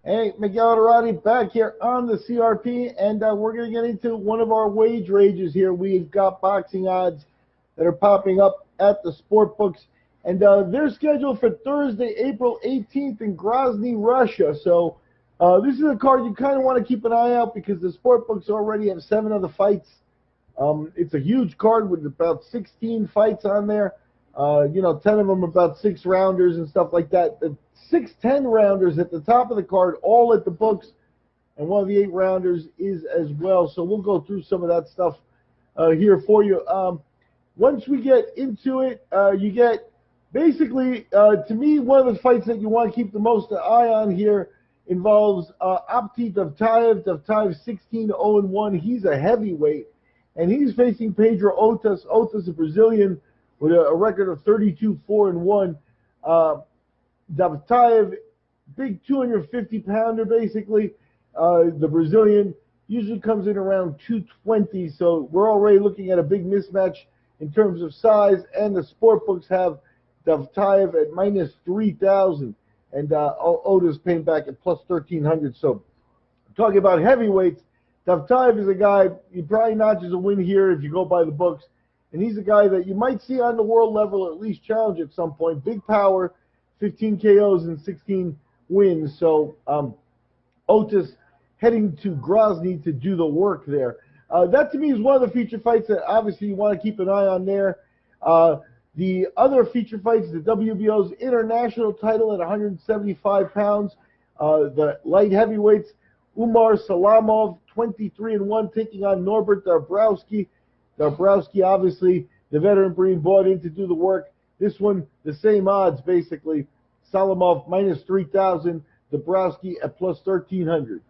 Hey, Miguel Arati back here on the CRP, and we're going to get into one of our wage rages here. We've got boxing odds that are popping up at the sport books, and they're scheduled for Thursday, April 18th in Grozny, Russia. So this is a card you kind of want to keep an eye out because the sport books already have 7 of the fights. It's a huge card with about 16 fights on there. 10 of them about 6-rounders and stuff like that. The 6 10-rounders at the top of the card, all at the books, and one of the 8-rounders is as well. So we'll go through some of that stuff here for you. Once we get into it, you get basically, to me, one of the fights that you want to keep the most eye on here involves Apti Davtaev. Davtaev 16-0-1. He's a heavyweight, and he's facing Pedro Otas. Otas, a Brazilian, with a record of 32-4-1. Davtaev, big 250-pounder, basically. The Brazilian usually comes in around 220, so we're already looking at a big mismatch in terms of size, and the sport books have Davtaev at minus 3,000, and Otis paying back at plus 1,300. So talking about heavyweights, Davtaev is a guy, he probably notches a win here if you go by the books, and he's a guy that you might see on the world level at least challenge at some point. Big power, 15 KOs and 16 wins. So Otis heading to Grozny to do the work there. That to me is one of the feature fights that obviously you want to keep an eye on there. The other feature fights, the WBO's international title at 175 pounds. The light heavyweights, Umar Salamov, 23-1, taking on Norbert Dabrowski. Dabrowski, obviously, the veteran being brought in to do the work. This one, the same odds, basically. Salamov minus 3,000, Dabrowski at plus 1,300.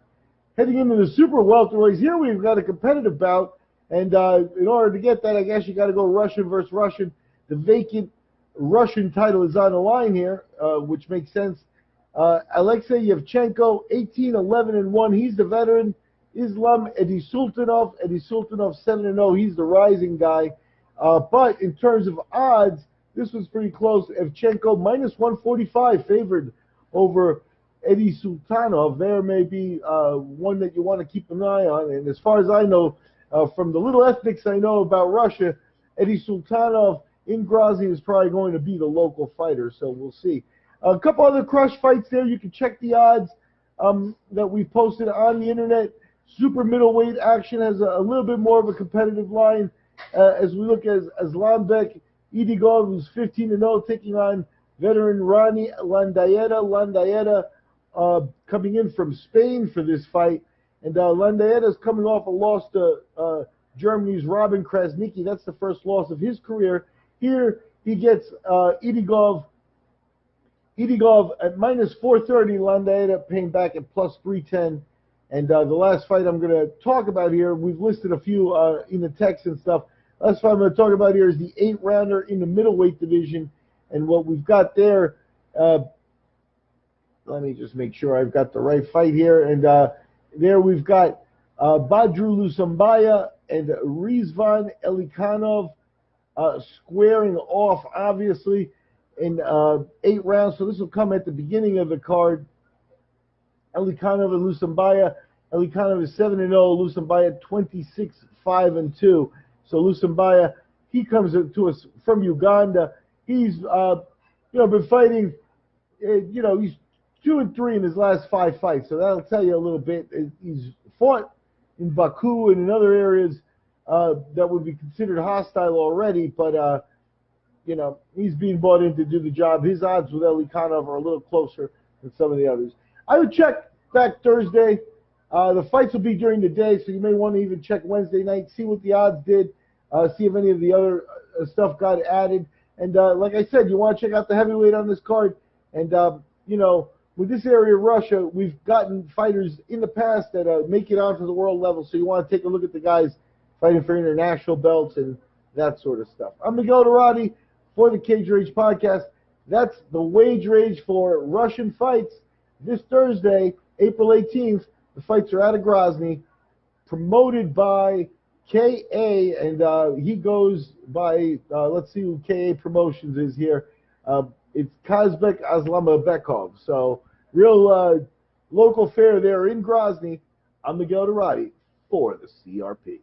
Heading into the super welterweights, here we've got a competitive bout, and in order to get that, I guess you got to go Russian versus Russian. The vacant Russian title is on the line here, which makes sense. Alexey Evchenko, 18-11-1. He's the veteran. Islam Edisultanov, 7-0. He's the rising guy. But in terms of odds, this was pretty close. Evchenko minus 145 favored over Edisultanov. There may be one that you want to keep an eye on. And as far as I know, from the little ethnics I know about Russia, Edisultanov in Grozny is probably going to be the local fighter. So we'll see. A couple other crush fights there. You can check the odds that we posted on the internet. Super middleweight action has a little bit more of a competitive line as we look at Aslambek Idigov, who's 15-0, taking on veteran Ronny Landaeta. Landaeta coming in from Spain for this fight, and Landaeta is coming off a loss to Germany's Robin Krasnicki. That's the first loss of his career. Here he gets Idigov at minus 430. Landaeta paying back at plus 310. And the last fight I'm going to talk about here, we've listed a few in the text and stuff. Last fight I'm going to talk about here is the 8-rounder in the middleweight division. And what we've got there, let me just make sure I've got the right fight here. And there we've got Badru Lusambya and Rizvan Elikhanov squaring off, obviously, in 8 rounds. So this will come at the beginning of the card. Elikhanov and Lusambya. Elikhanov is 7-0. Lusambya 26-5-2. So Lusambya, he comes to us from Uganda. He's been fighting. He's 2-3 in his last 5 fights. So that'll tell you a little bit. He's fought in Baku and in other areas that would be considered hostile already. But he's being brought in to do the job. His odds with Elikhanov are a little closer than some of the others. I would check back Thursday. The fights will be during the day, so you may want to even check Wednesday night, see what the odds did, see if any of the other stuff got added. And like I said, you want to check out the heavyweight on this card. And, with this area of Russia, we've gotten fighters in the past that make it onto the world level, so you want to take a look at the guys fighting for international belts and that sort of stuff. I'm Miguel Arati for the Cage Rage Podcast. That's the wage rage for Russian fights. This Thursday, April 18th, the fights are out of Grozny, promoted by KA, and he goes by, let's see who KA Promotions is here. It's Kazbek Aslambek. So, real local fair there in Grozny. I'm Miguel Durati for the CRP.